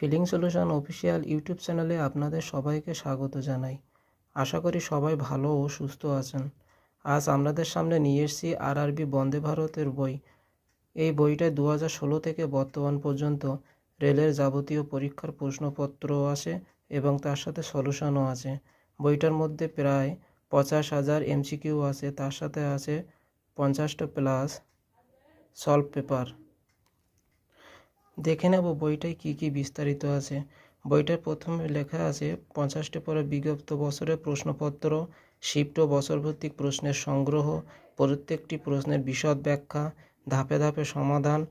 Feeling solution official YouTube চ্যানেলে আপনাদের সবাইকে স্বাগত জানাই। আশা করি সবাই ভালো ও সুস্থ আছেন। আজ আপনাদের সামনে নিয়ে এসেছি আরআরবি বন্দে ভারতের বই। এই বইটায় 2016 থেকে বর্তমান পর্যন্ত রেলের যাবতীয় পরীক্ষার প্রশ্নপত্র আছে এবং তার সাথে সলিউশনও আছে। বইটার মধ্যে প্রায় 50,000 এমসিকিউ আছে, তার সাথে আছে 50টা প্লাস সলভ পেপার। দেখে নেব বইটায় কি কি বিস্তারিত আছে। বইটার প্রথমে লেখা আছে 50টি পরে বিগত বছরের প্রশ্নপত্র, শিফট ও বছরভিত্তিক প্রশ্নের সংগ্রহ, প্রত্যেকটি প্রশ্নের বিশদ ব্যাখ্যা, ধাপে ধাপে সমাধান,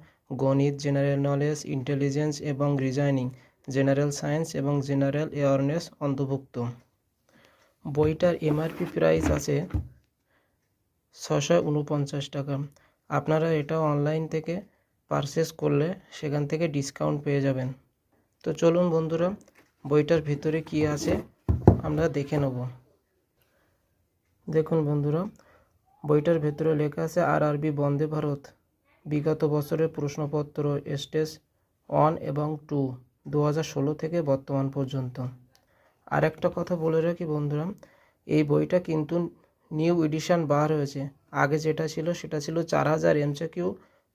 গণিত, জেনারেল নলেজ, ইন্টেলিজেন্স এবং রিজনিং, জেনারেল সায়েন্স এবং জেনারেল অ্যাওয়ারনেস অন্তর্ভুক্ত। বইটার এমআরপি প্রাইস আছে 649 টাকা। আপনারা এটা অনলাইন থেকে পারচেস করলে সেখান থেকে ডিসকাউন্ট পেয়ে যাবেন। তো চলুন বন্ধুরা, বইটার ভিতরে কি আছে আমরা দেখে নেব। দেখুন বন্ধুরা, বইটার ভিতরে লেখা আছে আরআরবি বন্দে ভারত বিগত বছরের প্রশ্নপত্র স্টেজ 1 এবং 2 2016 থেকে বর্তমান পর্যন্ত। আর একটা কথা বলে রাখি বন্ধুরা, এই বইটা কিন্তু নিউ এডিশন বার হয়েছে। আগে যেটা ছিল সেটা ছিল 4000 এমসিকিউ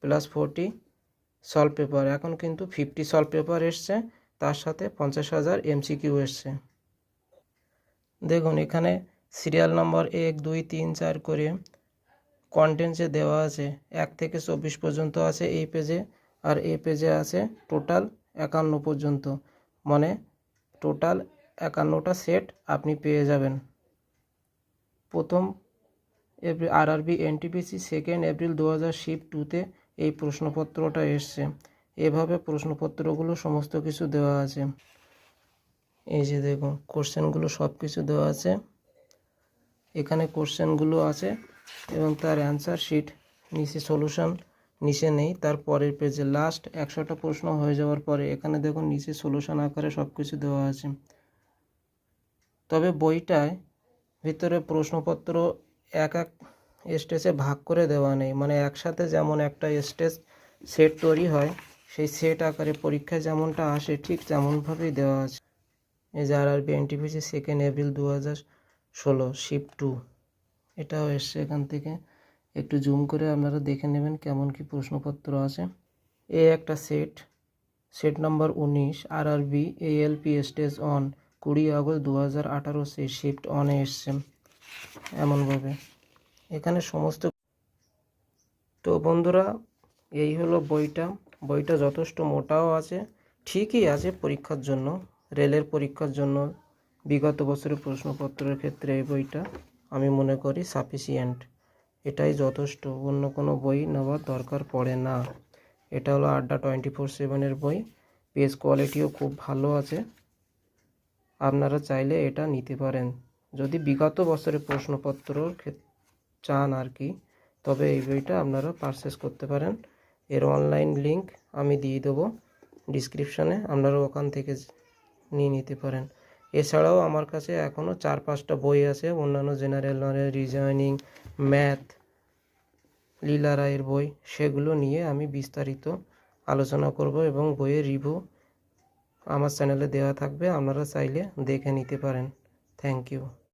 প্লাস 40 সলভ পেপার। এখন কিন্তু 50 সলভ পেপার এসছে, তার সাথে 50,000 এমসিকিউ এসছে। দেখুন এখানে সিরিয়াল নম্বর 1 2 3 4 করে কন্টেন্টসে দেওয়া আছে। 1 থেকে 24 পর্যন্ত আছে এই পেজে, আর এই পেজে আছে টোটাল 51 পর্যন্ত, মানে টোটাল 51টা সেট আপনি পেয়ে যাবেন। প্রথম আরআরবি এনটিপিসি 2 এপ্রিল 2000 শিফট 2তে এই প্রশ্নপত্রটা এসছে। এভাবে প্রশ্নপত্রগুলো সমস্ত কিছু দেওয়া আছে। এই যে দেখুন কোশ্চেনগুলো সব কিছু দেওয়া আছে, এখানে কোশ্চেনগুলো আছে এবং তার অ্যান্সার শিট নিচে, সলিউশন নিচে নেই, তার পরের পেজে লাস্ট 100টা প্রশ্ন হয়ে যাওয়ার পরে এখানে দেখুন নিচে সলিউশন আকারে সব কিছু দেওয়া আছে। তবে বইটায় ভিতরে প্রশ্নপত্র এক এক স্টেজে ভাগ করে দেওয়া নেই, মানে একসাথে যেমন একটা স্টেজ সেট তৈরি হয় সেই সেট আকারে পরীক্ষায় যেমনটা আসে ঠিক তেমনভাবেই দেওয়া আছে। এই যে আরআরবি এনটিপিসি 2 এপ্রিল 2016 শিফট 2 এটাও এসছে এখান থেকে। একটু জুম করে আপনারা দেখে নেবেন কেমন কি প্রশ্নপত্র আছে। একটা set number 19 RRB ALP stage 1 20 August 2018 সে শিফট 1 এসছে এমনভাবে এখানে সমস্ত। তো বন্ধুরা, এই হলো বইটা যথেষ্ট মোটাও আছে, ঠিকই আছে পরীক্ষার জন্য, রেলের পরীক্ষার জন্য। বিগত বছরের প্রশ্নপত্রের ক্ষেত্রে এই বইটা আমি মনে করি সাফিসিয়েন্ট, এটাই যথেষ্ট, অন্য কোনো বই নেওয়ার দরকার পড়ে না। এটা হলো আড্ডা 24/7 বই, পেজ কোয়ালিটিও খুব ভালো আছে। আপনারা চাইলে এটা নিতে পারেন যদি বিগত বছরের প্রশ্নপত্র চান আর কি, তবে এই বইটা আপনারা পারচেস করতে পারেন। এর অনলাইন লিঙ্ক আমি দিয়ে দেবো ডিসক্রিপশানে, আপনারা ওখান থেকে নিয়ে নিতে পারেন। এছাড়াও আমার কাছে এখনও 4-5টা বই আছে, অন্যান্য জেনারেল নলেজ, রিজনিং, ম্যাথ, লীলা রায়ের বই, সেগুলো নিয়ে আমি বিস্তারিত আলোচনা করব এবং বইয়ের রিভিউ আমার চ্যানেলে দেওয়া থাকবে, আপনারা চাইলে দেখে নিতে পারেন। Thank you.